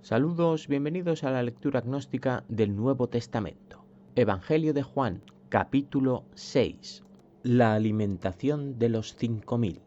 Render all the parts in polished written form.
Saludos, bienvenidos a la lectura gnóstica del Nuevo Testamento. Evangelio de Juan, capítulo 6. La alimentación de los 5000.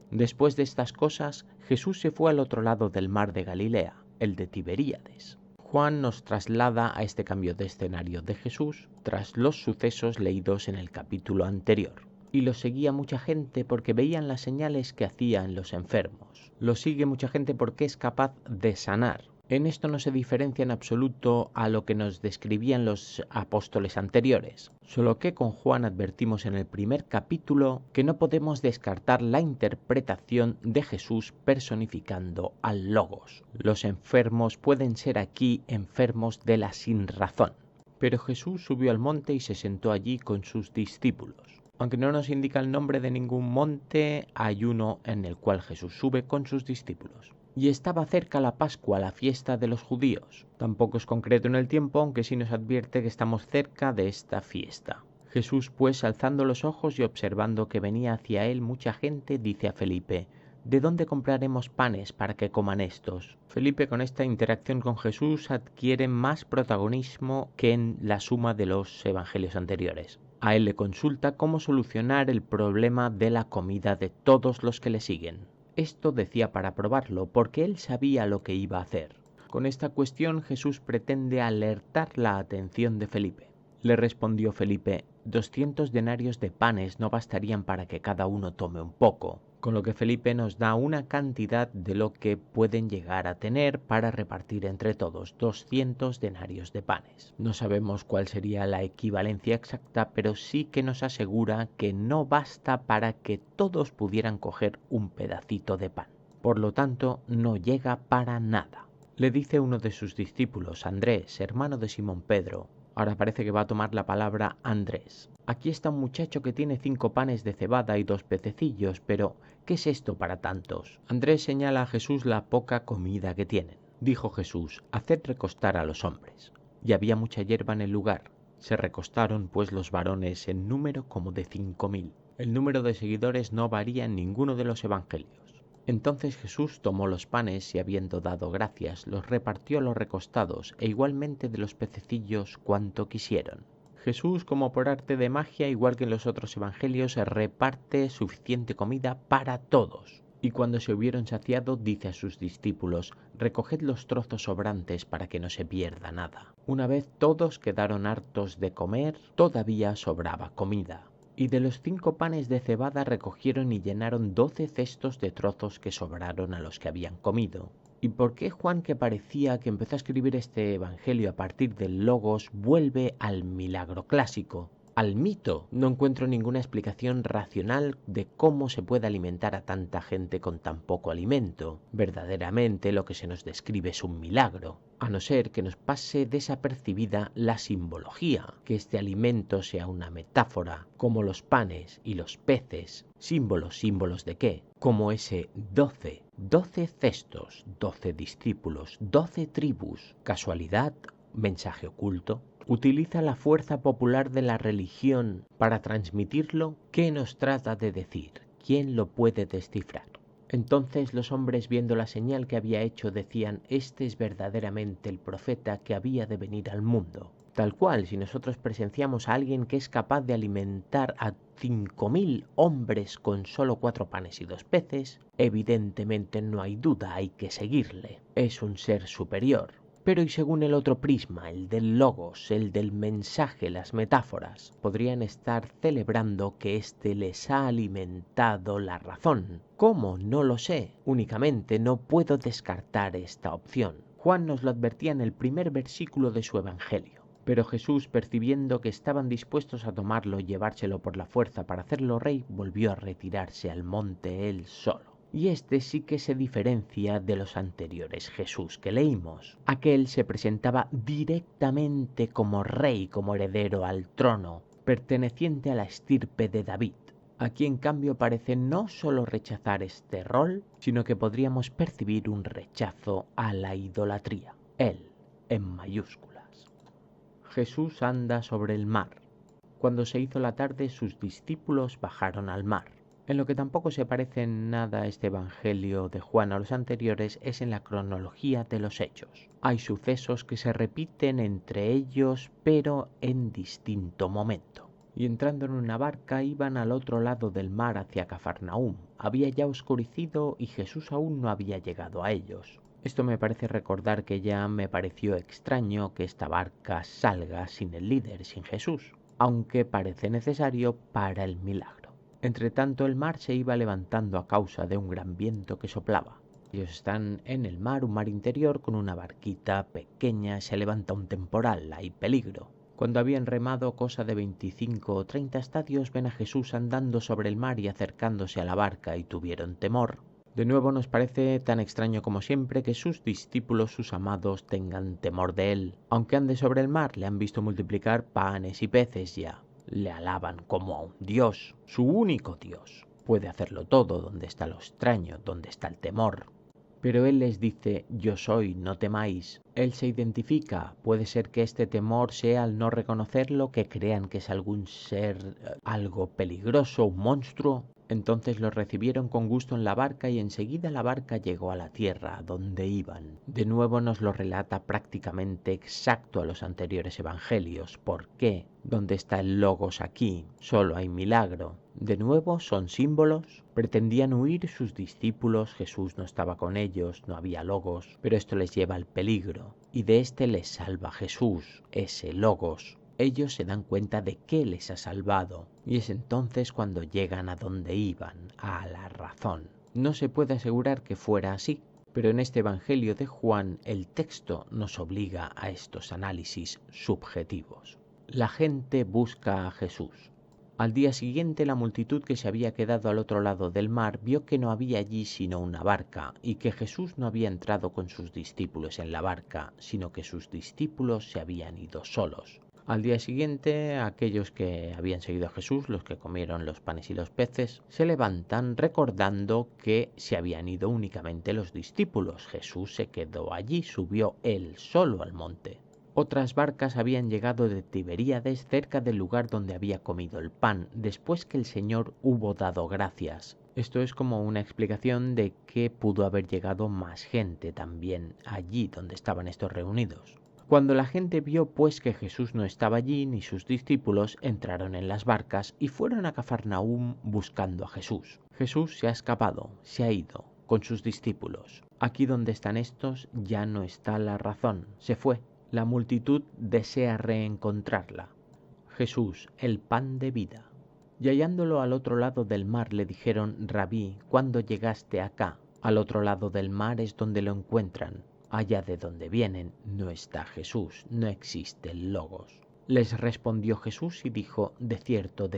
Después de estas cosas, Jesús se fue al otro lado del mar de Galilea, el de Tiberíades. Juan nos traslada a este cambio de escenario de Jesús tras los sucesos leídos en el capítulo anterior. Y lo seguía mucha gente porque veían las señales que hacía en los enfermos. Lo sigue mucha gente porque es capaz de sanar. En esto no se diferencia en absoluto a lo que nos describían los apóstoles anteriores, solo que con Juan advertimos en el primer capítulo que no podemos descartar la interpretación de Jesús personificando al Logos. Los enfermos pueden ser aquí enfermos de la sinrazón. Pero Jesús subió al monte y se sentó allí con sus discípulos. Aunque no nos indica el nombre de ningún monte, hay uno en el cual Jesús sube con sus discípulos. Y estaba cerca la Pascua, la fiesta de los judíos. Tampoco es concreto en el tiempo, aunque sí nos advierte que estamos cerca de esta fiesta. Jesús, pues, alzando los ojos y observando que venía hacia él mucha gente, dice a Felipe: ¿de dónde compraremos panes para que coman estos? Felipe, con esta interacción con Jesús, adquiere más protagonismo que en la suma de los evangelios anteriores. A él le consulta cómo solucionar el problema de la comida de todos los que le siguen. Esto decía para probarlo, porque él sabía lo que iba a hacer. Con esta cuestión Jesús pretende alertar la atención de Felipe. Le respondió Felipe: 200 denarios de panes no bastarían para que cada uno tome un poco, con lo que Felipe nos da una cantidad de lo que pueden llegar a tener para repartir entre todos: 200 denarios de panes. No sabemos cuál sería la equivalencia exacta, pero sí que nos asegura que no basta para que todos pudieran coger un pedacito de pan. Por lo tanto, no llega para nada. Le dice uno de sus discípulos, Andrés, hermano de Simón Pedro. Ahora parece que va a tomar la palabra Andrés. Aquí está un muchacho que tiene 5 panes de cebada y 2 pececillos, pero ¿qué es esto para tantos? Andrés señala a Jesús la poca comida que tienen. Dijo Jesús: haced recostar a los hombres. Y había mucha hierba en el lugar. Se recostaron pues los varones en número como de 5000. El número de seguidores no varía en ninguno de los evangelios. Entonces Jesús tomó los panes y, habiendo dado gracias, los repartió a los recostados, e igualmente de los pececillos cuanto quisieron. Jesús, como por arte de magia, igual que en los otros evangelios, reparte suficiente comida para todos. Y cuando se hubieron saciado, dice a sus discípulos: recoged los trozos sobrantes para que no se pierda nada. Una vez todos quedaron hartos de comer, todavía sobraba comida. Y de los 5 panes de cebada recogieron y llenaron 12 cestos de trozos que sobraron a los que habían comido. ¿Y por qué Juan, que parecía que empezó a escribir este evangelio a partir del Logos, vuelve al milagro clásico, al mito? No encuentro ninguna explicación racional de cómo se puede alimentar a tanta gente con tan poco alimento. Verdaderamente lo que se nos describe es un milagro, a no ser que nos pase desapercibida la simbología, que este alimento sea una metáfora, como los panes y los peces. ¿Símbolos de qué? Como ese 12 cestos, 12 discípulos, 12 tribus. ¿Casualidad? ¿Mensaje oculto? ¿Utiliza la fuerza popular de la religión para transmitirlo? ¿Qué nos trata de decir? ¿Quién lo puede descifrar? Entonces los hombres, viendo la señal que había hecho, decían: este es verdaderamente el profeta que había de venir al mundo. Tal cual, si nosotros presenciamos a alguien que es capaz de alimentar a 5000 hombres con solo 4 panes y 2 peces, evidentemente no hay duda, hay que seguirle. Es un ser superior. Pero y según el otro prisma, el del logos, el del mensaje, las metáforas, podrían estar celebrando que éste les ha alimentado la razón. ¿Cómo? No lo sé. Únicamente no puedo descartar esta opción. Juan nos lo advertía en el primer versículo de su evangelio. Pero Jesús, percibiendo que estaban dispuestos a tomarlo y llevárselo por la fuerza para hacerlo rey, volvió a retirarse al monte él solo. Y este sí que se diferencia de los anteriores Jesús que leímos. Aquel se presentaba directamente como rey, como heredero al trono, perteneciente a la estirpe de David. Aquí, en cambio, parece no solo rechazar este rol, sino que podríamos percibir un rechazo a la idolatría. Él, en mayúsculas. Jesús anda sobre el mar. Cuando se hizo la tarde, sus discípulos bajaron al mar. En lo que tampoco se parece en nada este Evangelio de Juan a los anteriores es en la cronología de los hechos. Hay sucesos que se repiten entre ellos, pero en distinto momento. Y entrando en una barca iban al otro lado del mar hacia Cafarnaúm. Había ya oscurecido y Jesús aún no había llegado a ellos. Esto me parece recordar que ya me pareció extraño que esta barca salga sin el líder, sin Jesús, aunque parece necesario para el milagro. Entretanto el mar se iba levantando a causa de un gran viento que soplaba. Ellos están en el mar, un mar interior, con una barquita pequeña, se levanta un temporal, hay peligro. Cuando habían remado cosa de 25 o 30 estadios, ven a Jesús andando sobre el mar y acercándose a la barca y tuvieron temor. De nuevo nos parece tan extraño como siempre que sus discípulos, sus amados, tengan temor de él. Aunque ande sobre el mar, le han visto multiplicar panes y peces ya. Le alaban como a un dios, su único dios. Puede hacerlo todo. ¿Dónde está lo extraño? ¿Dónde está el temor? Pero él les dice, yo soy, no temáis. Él se identifica. Puede ser que este temor sea al no reconocerlo, que crean que es algún ser, algo peligroso, un monstruo. Entonces los recibieron con gusto en la barca y enseguida la barca llegó a la tierra donde iban. De nuevo nos lo relata prácticamente exacto a los anteriores evangelios. ¿Por qué? ¿Dónde está el logos aquí? Solo hay milagro. De nuevo son símbolos. Pretendían huir sus discípulos, Jesús no estaba con ellos, no había logos, pero esto les lleva al peligro. Y de este les salva Jesús, ese logos. Ellos se dan cuenta de que les ha salvado, y es entonces cuando llegan a donde iban, a la razón. No se puede asegurar que fuera así, pero en este Evangelio de Juan el texto nos obliga a estos análisis subjetivos. La gente busca a Jesús. Al día siguiente la multitud que se había quedado al otro lado del mar vio que no había allí sino una barca, y que Jesús no había entrado con sus discípulos en la barca, sino que sus discípulos se habían ido solos. Al día siguiente, aquellos que habían seguido a Jesús, los que comieron los panes y los peces, se levantan recordando que se habían ido únicamente los discípulos. Jesús se quedó allí, subió él solo al monte. Otras barcas habían llegado de Tiberíades, cerca del lugar donde había comido el pan, después que el Señor hubo dado gracias. Esto es como una explicación de que pudo haber llegado más gente también allí donde estaban estos reunidos. Cuando la gente vio pues que Jesús no estaba allí ni sus discípulos, entraron en las barcas y fueron a Cafarnaúm buscando a Jesús. Jesús se ha escapado, se ha ido con sus discípulos. Aquí donde están estos ya no está la razón, se fue. La multitud desea reencontrarla. Jesús, el pan de vida. Y hallándolo al otro lado del mar le dijeron, Rabí, ¿cuándo llegaste acá? Al otro lado del mar es donde lo encuentran. Allá de donde vienen no está Jesús, no existe el logos. Les respondió Jesús y dijo, de cierto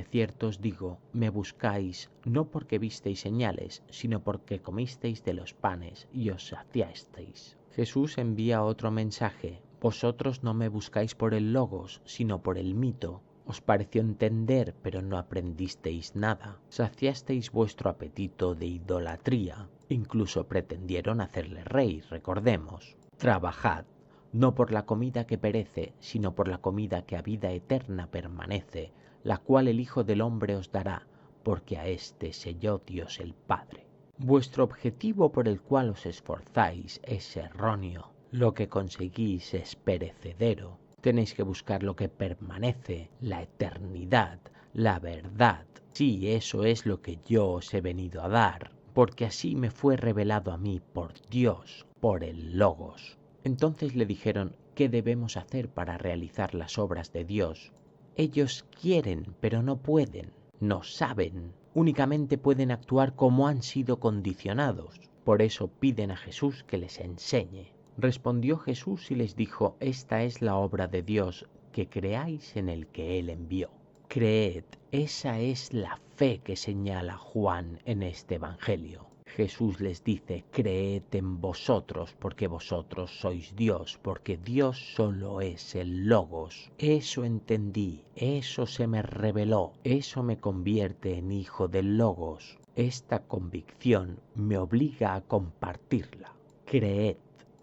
os digo, me buscáis, no porque visteis señales, sino porque comisteis de los panes y os saciasteis. Jesús envía otro mensaje, vosotros no me buscáis por el logos, sino por el mito. Os pareció entender, pero no aprendisteis nada. Saciasteis vuestro apetito de idolatría. Incluso pretendieron hacerle rey, recordemos. Trabajad, no por la comida que perece, sino por la comida que a vida eterna permanece, la cual el Hijo del Hombre os dará, porque a éste selló Dios el Padre. Vuestro objetivo por el cual os esforzáis es erróneo. Lo que conseguís es perecedero. Tenéis que buscar lo que permanece, la eternidad, la verdad. Sí, eso es lo que yo os he venido a dar, porque así me fue revelado a mí por Dios, por el Logos. Entonces le dijeron, ¿qué debemos hacer para realizar las obras de Dios? Ellos quieren, pero no pueden, no saben. Únicamente pueden actuar como han sido condicionados. Por eso piden a Jesús que les enseñe. Respondió Jesús y les dijo, esta es la obra de Dios, que creáis en el que Él envió. Creed, esa es la fe que señala Juan en este Evangelio. Jesús les dice, creed en vosotros, porque vosotros sois Dios, porque Dios solo es el Logos. Eso entendí, eso se me reveló, eso me convierte en hijo del Logos. Esta convicción me obliga a compartirla. Creed.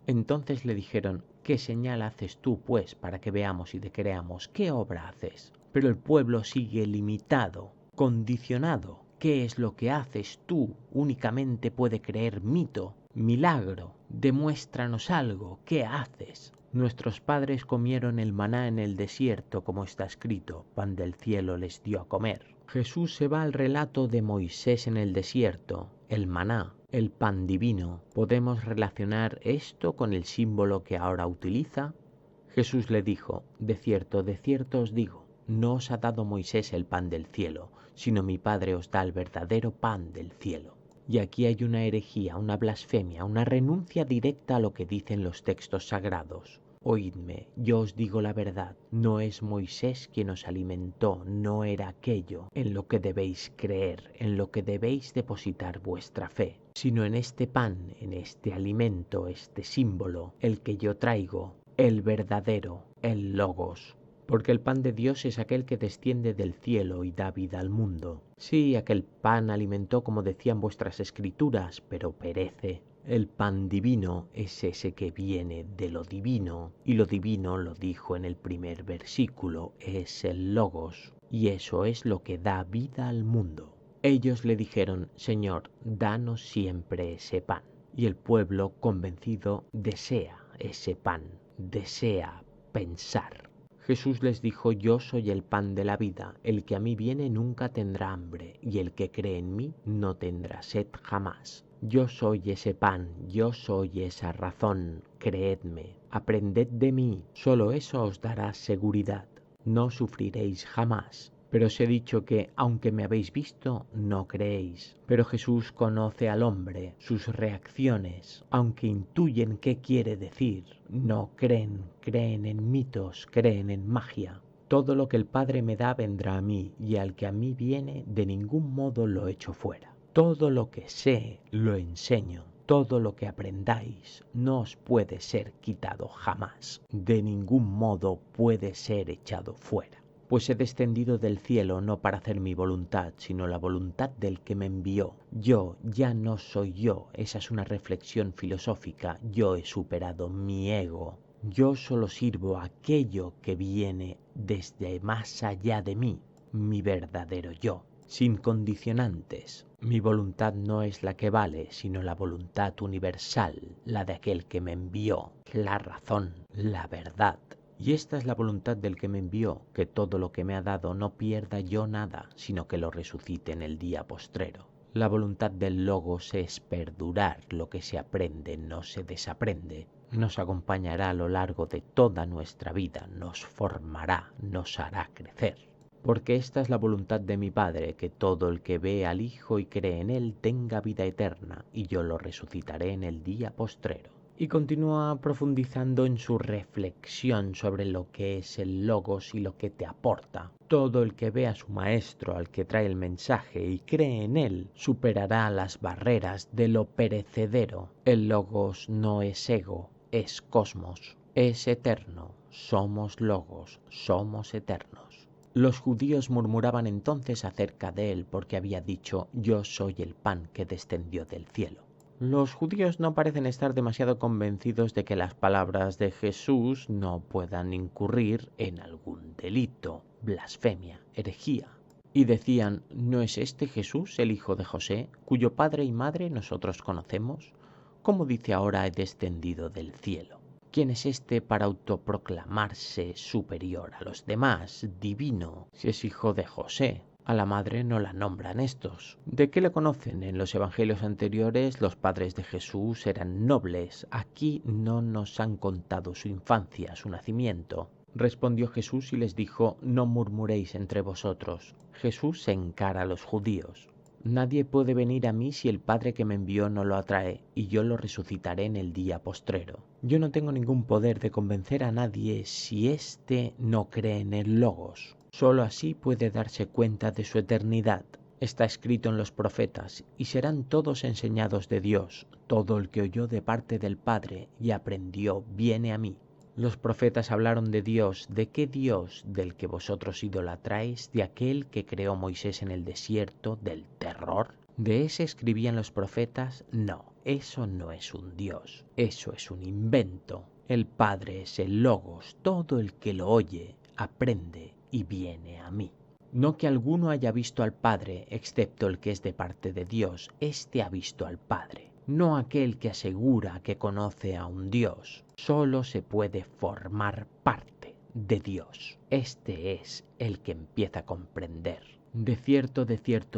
Entonces le dijeron, ¿qué señal haces tú, pues, para que veamos y te creamos? ¿Qué obra haces? Pero el pueblo sigue limitado, condicionado. ¿Qué es lo que haces tú? Únicamente puede creer mito, milagro. Demuéstranos algo. ¿Qué haces? Nuestros padres comieron el maná en el desierto, como está escrito, pan del cielo les dio a comer. Jesús se va al relato de Moisés en el desierto, el maná, el pan divino. ¿Podemos relacionar esto con el símbolo que ahora utiliza? Jesús le dijo, de cierto os digo, no os ha dado Moisés el pan del cielo, sino mi Padre os da el verdadero pan del cielo. Y aquí hay una herejía, una blasfemia, una renuncia directa a lo que dicen los textos sagrados. Oídme, yo os digo la verdad, no es Moisés quien os alimentó, no era aquello en lo que debéis creer, en lo que debéis depositar vuestra fe, sino en este pan, en este alimento, este símbolo, el que yo traigo, el verdadero, el Logos. Porque el pan de Dios es aquel que desciende del cielo y da vida al mundo. Sí, aquel pan alimentó, como decían vuestras escrituras, pero perece. El pan divino es ese que viene de lo divino, y lo divino, lo dijo en el primer versículo, es el Logos, y eso es lo que da vida al mundo. Ellos le dijeron, Señor, danos siempre ese pan. Y el pueblo, convencido, desea ese pan, desea pensar. Jesús les dijo, yo soy el pan de la vida, el que a mí viene nunca tendrá hambre, y el que cree en mí no tendrá sed jamás. Yo soy ese pan, yo soy esa razón, creedme, aprended de mí, solo eso os dará seguridad, no sufriréis jamás. Pero os he dicho que, aunque me habéis visto, no creéis. Pero Jesús conoce al hombre, sus reacciones, aunque intuyen qué quiere decir. No creen, creen en mitos, creen en magia. Todo lo que el Padre me da vendrá a mí, y al que a mí viene, de ningún modo lo echo fuera. Todo lo que sé, lo enseño. Todo lo que aprendáis no os puede ser quitado jamás. De ningún modo puede ser echado fuera. Pues he descendido del cielo no para hacer mi voluntad, sino la voluntad del que me envió. Yo ya no soy yo, esa es una reflexión filosófica, yo he superado mi ego. Yo solo sirvo a aquello que viene desde más allá de mí, mi verdadero yo, sin condicionantes. Mi voluntad no es la que vale, sino la voluntad universal, la de aquel que me envió, la razón, la verdad. Y esta es la voluntad del que me envió, que todo lo que me ha dado no pierda yo nada, sino que lo resucite en el día postrero. La voluntad del Logos es perdurar, lo que se aprende no se desaprende. Nos acompañará a lo largo de toda nuestra vida, nos formará, nos hará crecer. Porque esta es la voluntad de mi Padre, que todo el que ve al Hijo y cree en Él tenga vida eterna, y yo lo resucitaré en el día postrero. Y continúa profundizando en su reflexión sobre lo que es el Logos y lo que te aporta. Todo el que ve a su maestro, al que trae el mensaje y cree en él, superará las barreras de lo perecedero. El Logos no es ego, es cosmos, es eterno. Somos Logos, somos eternos. Los judíos murmuraban entonces acerca de él porque había dicho, yo soy el pan que descendió del cielo. Los judíos no parecen estar demasiado convencidos de que las palabras de Jesús no puedan incurrir en algún delito, blasfemia, herejía. Y decían, ¿no es este Jesús el hijo de José, cuyo padre y madre nosotros conocemos? ¿Cómo dice ahora he descendido del cielo? ¿Quién es este para autoproclamarse superior a los demás, divino, si es hijo de José? A la madre no la nombran estos. ¿De qué le conocen? En los evangelios anteriores los padres de Jesús eran nobles. Aquí no nos han contado su infancia, su nacimiento. Respondió Jesús y les dijo, no murmuréis entre vosotros. Jesús se encara a los judíos. Nadie puede venir a mí si el Padre que me envió no lo atrae, y yo lo resucitaré en el día postrero. Yo no tengo ningún poder de convencer a nadie si éste no cree en el Logos. Solo así puede darse cuenta de su eternidad. Está escrito en los profetas, y serán todos enseñados de Dios. Todo el que oyó de parte del Padre y aprendió viene a mí. Los profetas hablaron de Dios. ¿De qué Dios? Del que vosotros idolatráis, de aquel que creó Moisés en el desierto, del terror. ¿De ese escribían los profetas? No, eso no es un Dios, eso es un invento. El Padre es el Logos, todo el que lo oye, aprende y viene a mí. No que alguno haya visto al Padre, excepto el que es de parte de Dios, éste ha visto al Padre. No aquel que asegura que conoce a un Dios, solo se puede formar parte de Dios. Este es el que empieza a comprender. De cierto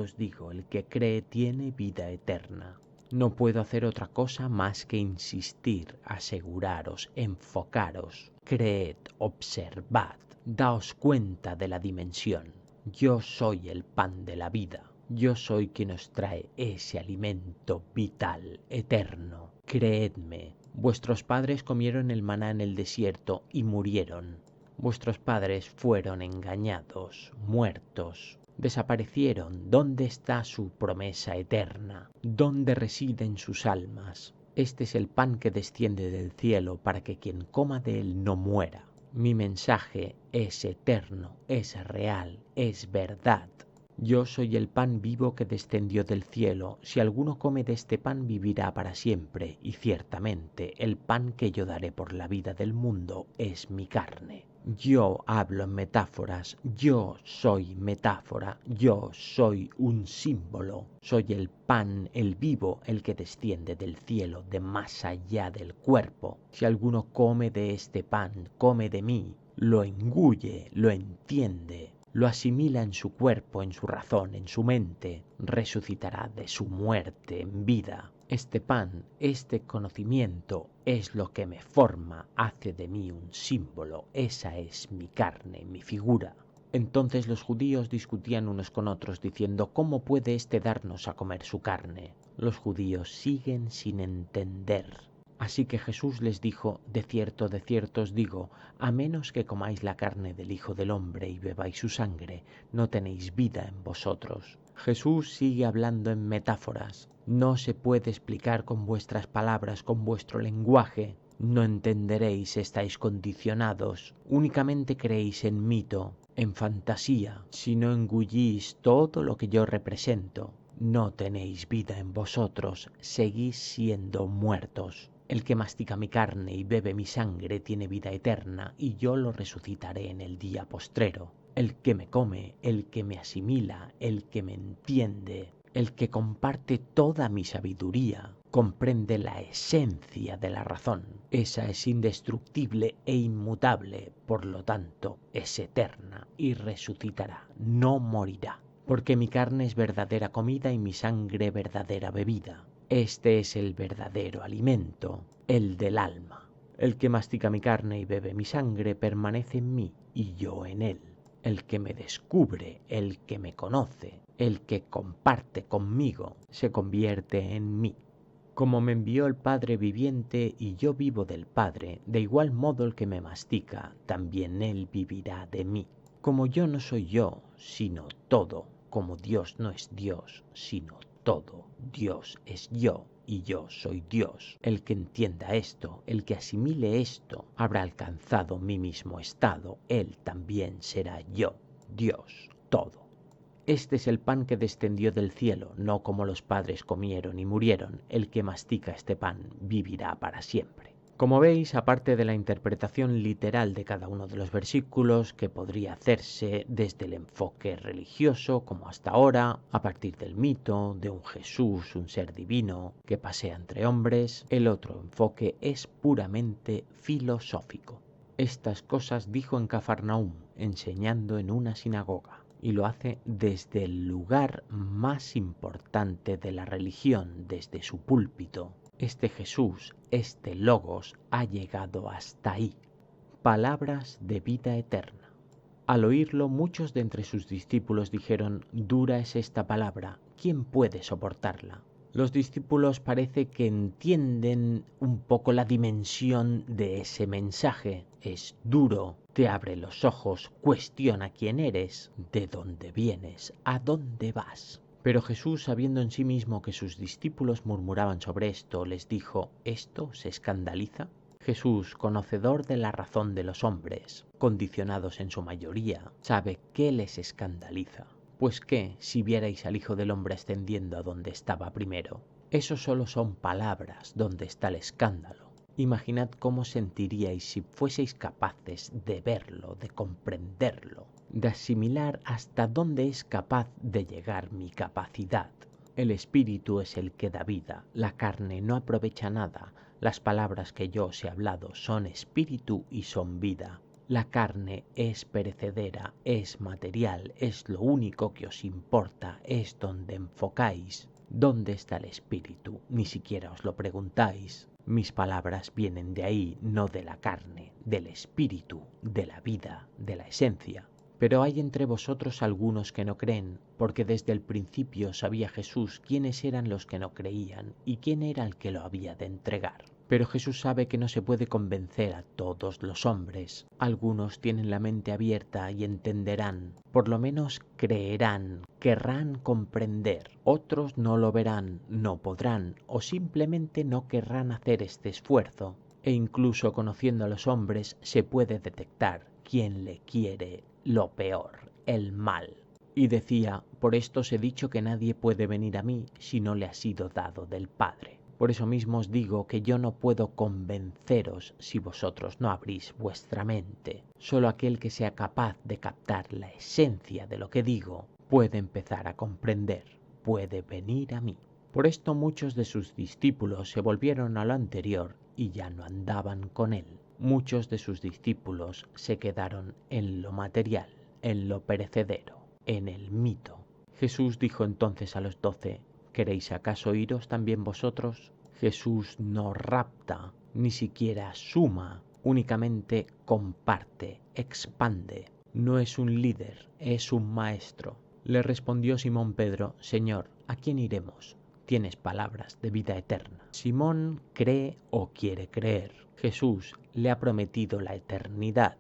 os digo, el que cree tiene vida eterna. No puedo hacer otra cosa más que insistir, aseguraros, enfocaros. Creed, observad, daos cuenta de la dimensión. Yo soy el pan de la vida. Yo soy quien os trae ese alimento vital, eterno. Creedme. Vuestros padres comieron el maná en el desierto y murieron. Vuestros padres fueron engañados, muertos. Desaparecieron. ¿Dónde está su promesa eterna? ¿Dónde residen sus almas? Este es el pan que desciende del cielo para que quien coma de él no muera. Mi mensaje es eterno, es real, es verdad. Yo soy el pan vivo que descendió del cielo. Si alguno come de este pan vivirá para siempre, y ciertamente el pan que yo daré por la vida del mundo es mi carne. Yo hablo en metáforas, yo soy metáfora, yo soy un símbolo. Soy el pan, el vivo, el que desciende del cielo, de más allá del cuerpo. Si alguno come de este pan, come de mí, lo engulle, lo entiende, lo asimila en su cuerpo, en su razón, en su mente, resucitará de su muerte en vida. Este pan, este conocimiento es lo que me forma, hace de mí un símbolo, esa es mi carne, mi figura. Entonces los judíos discutían unos con otros diciendo, ¿cómo puede éste darnos a comer su carne? Los judíos siguen sin entender. Así que Jesús les dijo, de cierto os digo, a menos que comáis la carne del Hijo del Hombre y bebáis su sangre, no tenéis vida en vosotros. Jesús sigue hablando en metáforas. No se puede explicar con vuestras palabras, con vuestro lenguaje. No entenderéis, estáis condicionados. Únicamente creéis en mito, en fantasía. Si no engullís todo lo que yo represento, no tenéis vida en vosotros, seguís siendo muertos. El que mastica mi carne y bebe mi sangre tiene vida eterna, y yo lo resucitaré en el día postrero. El que me come, el que me asimila, el que me entiende, el que comparte toda mi sabiduría, comprende la esencia de la razón. Esa es indestructible e inmutable, por lo tanto es eterna y resucitará, no morirá. Porque mi carne es verdadera comida y mi sangre verdadera bebida. Este es el verdadero alimento, el del alma. El que mastica mi carne y bebe mi sangre permanece en mí y yo en él. El que me descubre, el que me conoce, el que comparte conmigo, se convierte en mí. Como me envió el Padre viviente y yo vivo del Padre, de igual modo el que me mastica, también él vivirá de mí. Como yo no soy yo, sino todo, como Dios no es Dios, sino todo, Dios es yo y yo soy Dios. El que entienda esto, el que asimile esto, habrá alcanzado mi mismo estado, él también será yo, Dios, todo. Este es el pan que descendió del cielo, no como los padres comieron y murieron. El que mastica este pan vivirá para siempre. Como veis, aparte de la interpretación literal de cada uno de los versículos, que podría hacerse desde el enfoque religioso, como hasta ahora, a partir del mito de un Jesús, un ser divino, que pasea entre hombres, el otro enfoque es puramente filosófico. Estas cosas dijo en Cafarnaúm, enseñando en una sinagoga. Y lo hace desde el lugar más importante de la religión, desde su púlpito. Este Jesús, este Logos, ha llegado hasta ahí. Palabras de vida eterna. Al oírlo, muchos de entre sus discípulos dijeron, dura es esta palabra, ¿quién puede soportarla? Los discípulos parece que entienden un poco la dimensión de ese mensaje. Es duro, te abre los ojos, cuestiona quién eres, de dónde vienes, a dónde vas. Pero Jesús, sabiendo en sí mismo que sus discípulos murmuraban sobre esto, les dijo, ¿esto se escandaliza? Jesús, conocedor de la razón de los hombres, condicionados en su mayoría, sabe qué les escandaliza. Pues qué, si vierais al Hijo del Hombre ascendiendo a donde estaba primero. Eso solo son palabras donde está el escándalo. Imaginad cómo sentiríais si fueseis capaces de verlo, de comprenderlo, de asimilar hasta dónde es capaz de llegar mi capacidad. El espíritu es el que da vida, la carne no aprovecha nada. Las palabras que yo os he hablado son espíritu y son vida. La carne es perecedera, es material, es lo único que os importa, es donde enfocáis. ¿Dónde está el espíritu? Ni siquiera os lo preguntáis. Mis palabras vienen de ahí, no de la carne, del espíritu, de la vida, de la esencia. Pero hay entre vosotros algunos que no creen, porque desde el principio sabía Jesús quiénes eran los que no creían y quién era el que lo había de entregar. Pero Jesús sabe que no se puede convencer a todos los hombres. Algunos tienen la mente abierta y entenderán, por lo menos creerán, querrán comprender. Otros no lo verán, no podrán o simplemente no querrán hacer este esfuerzo. E incluso conociendo a los hombres se puede detectar quién le quiere lo peor, el mal. Y decía, por esto os he dicho que nadie puede venir a mí si no le ha sido dado del Padre. Por eso mismo os digo que yo no puedo convenceros si vosotros no abrís vuestra mente. Solo aquel que sea capaz de captar la esencia de lo que digo puede empezar a comprender, puede venir a mí. Por esto muchos de sus discípulos se volvieron a lo anterior y ya no andaban con él. Muchos de sus discípulos se quedaron en lo material, en lo perecedero, en el mito. Jesús dijo entonces a los 12, ¿queréis acaso iros también vosotros? Jesús no rapta, ni siquiera suma, únicamente comparte, expande. No es un líder, es un maestro. Le respondió Simón Pedro, Señor, ¿a quién iremos? Tienes palabras de vida eterna. Simón cree o quiere creer. Jesús le ha prometido la eternidad.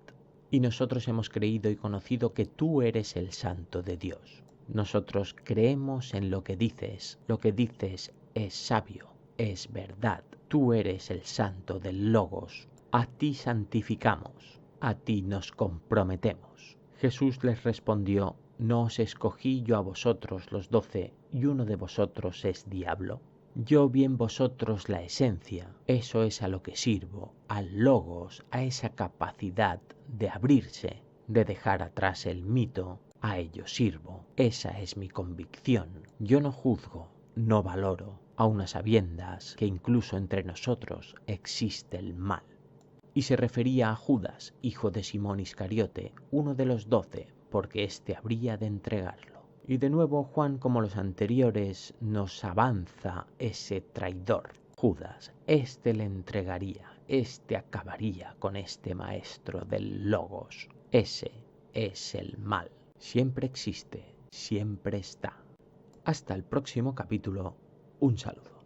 Y nosotros hemos creído y conocido que tú eres el Santo de Dios. Nosotros creemos en lo que dices. Lo que dices es sabio, es verdad. Tú eres el Santo del Logos. A ti santificamos, a ti nos comprometemos. Jesús les respondió, ¿no os escogí yo a vosotros los 12 y uno de vosotros es diablo? Yo vi en vosotros la esencia, eso es a lo que sirvo, al logos, a esa capacidad de abrirse, de dejar atrás el mito, a ello sirvo. Esa es mi convicción. Yo no juzgo, no valoro, aun a sabiendas que incluso entre nosotros existe el mal. Y se refería a Judas, hijo de Simón Iscariote, uno de los 12, porque éste habría de entregarlo. Y de nuevo Juan, como los anteriores, nos avanza ese traidor. Judas, éste le entregaría, éste acabaría con este maestro del Logos. Ese es el mal. Siempre existe, siempre está. Hasta el próximo capítulo. Un saludo.